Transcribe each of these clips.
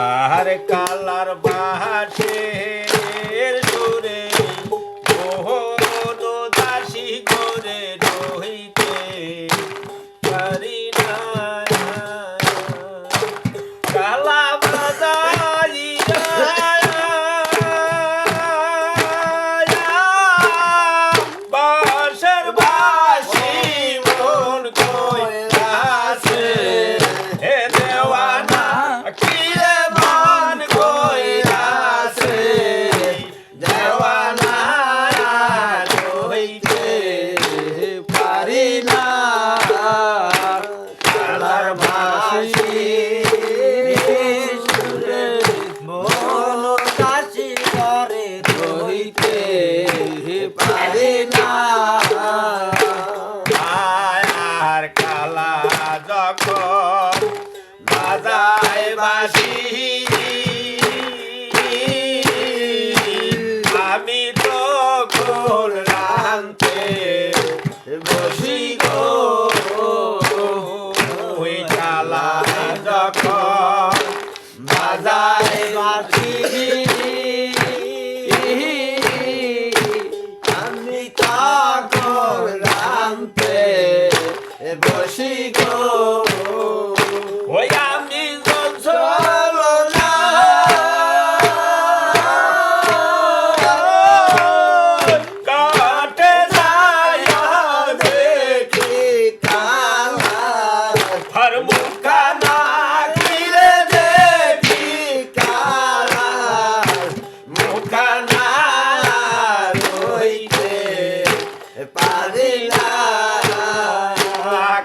আর colour বাহাসের সুরে মোহন দাসী করে রহিতে পারি না কালা বাজাইয়া বাঁশের বাঁশি মন কইরাছে হে দেওয়ানা কিরে মন কইরাছে দেওয়ানা রইতে পারি না কালার বাঁশি সুরে মন দাসী করে রহিতে পারি না আর কালা যখন বাজায় বাঁশি আমি তখন রানতে বসি গো ওই কালা যখন বাজায় বাঁশি আমি তখন রানতে বসি গো ওই আমি চলো না কাটে যায় দেখি কালা আর মুখানা ঘিরে দেখি কালা মুখানা রইতে পারি না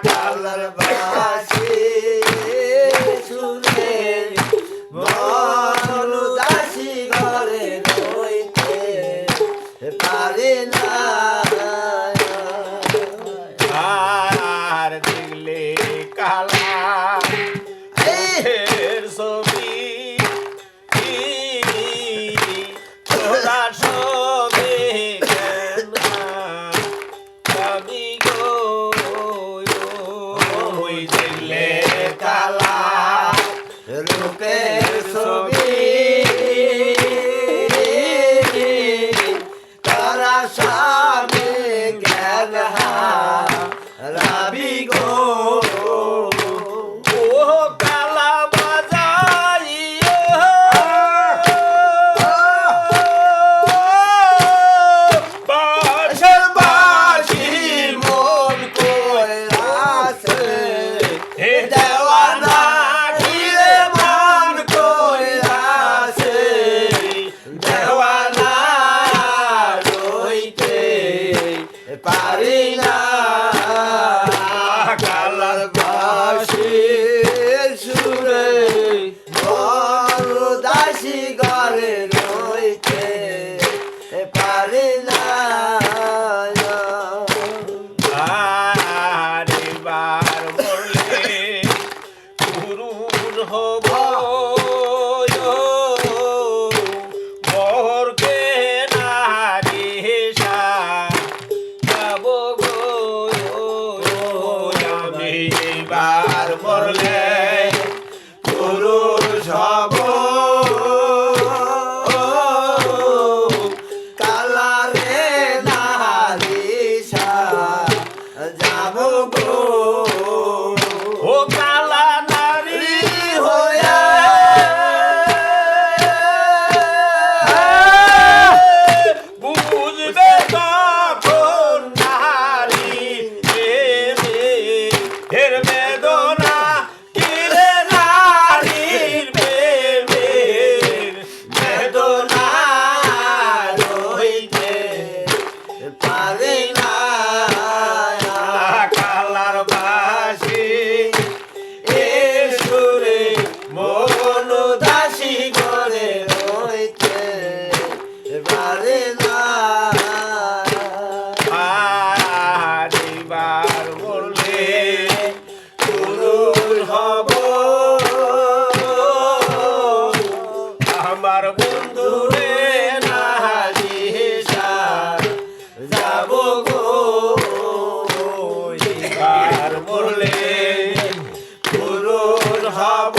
কালার বাঁশি সুরে মন দাসী ঘরে রইতে পারি না আর দেখলে কালা এর ছবি তোরা সবে আমি গো ওই দেখলে কালা রূপের ছবি তারা সামনে জ্ঞান রাবি গো ও কালা বাজাইয়া বাঁশের বাঁশি মন কইরাছে হে দেওয়ানা কিরে মন কইরাছে দেওয়ানা রইতে পারি না কালার বাঁশি সুরে মন দাসী ঘরে রইতে পারি না আর এবার বললে পুরুষ হব মোরকে নারী যাব গো আমি এবার বললে পুরুষ হব কালারে নারী যাব গো ও কালা নারী হইয়া বুঝবে তখন নারী এর বেদনা কি হব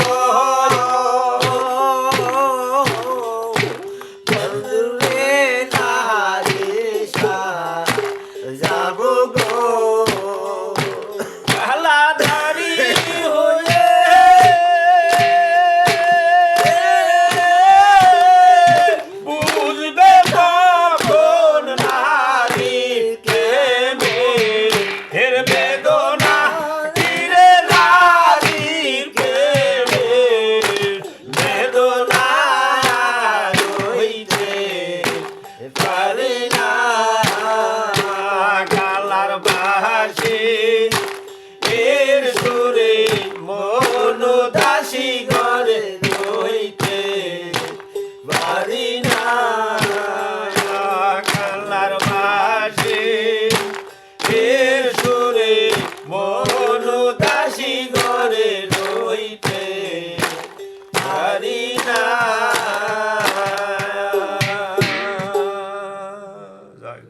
বন্ধুরে নারী যাব গো কালা নারী হয়ে বুঝবে কখন নারী প্রেমে এর বেদনা তীরে নারী প্রেমে বেদনা হইতে পারে না কালার বাসি এর সুরে মন দাসী